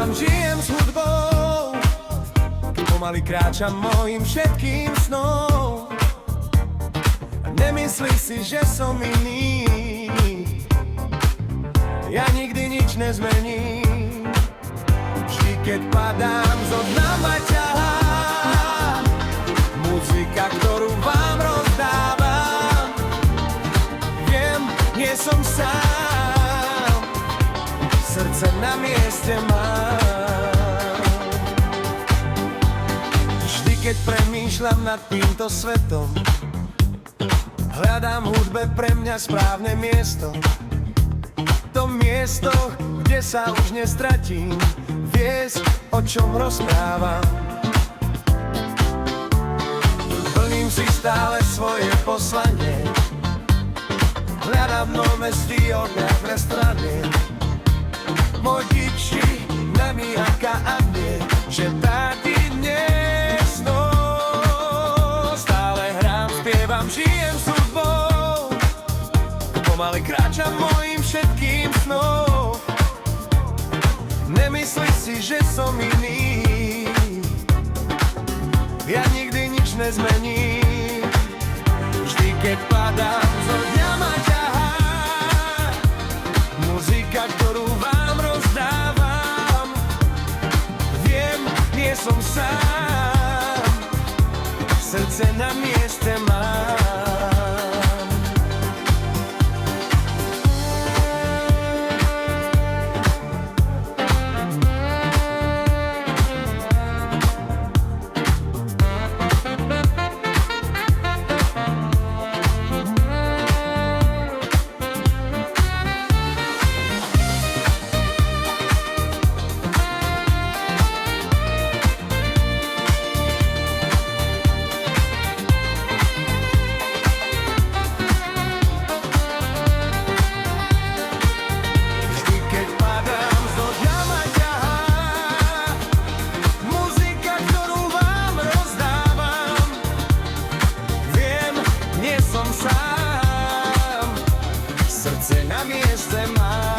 spievam, žijem s hudbou, pomaly kráčam mojim všetkým snom. A nemyslí si, že som iný, ja nikdy nič nezmením. Vždy, keď padám, zo dna ma ťahá muzika, ktorú vám rozdávam. Viem, nie som sám, srdce na mieste mám. Vždy, keď premýšľam nad týmto svetom, hľadám v hudbe pre mňa správne miesto. To miesto, kde sa už nestratím, viesť, o čom rozprávam. Plním si stále svoje poslanie, hľadám nové stihodné strany. Môj dičí namíjaka a mne, že tady dnes stále hrám, spievam, žijem s hudbou, pomaly kráčam mojim všetkým snom. Nemyslí si, že som iný, ja nikdy nič nezmením. Vždy, keď padám, zo dňa ma ťahá muzika, ktorú vám rozdávam. Viem, nie som sám, srdce na mieste mám. Sám, srdce na mieste mám.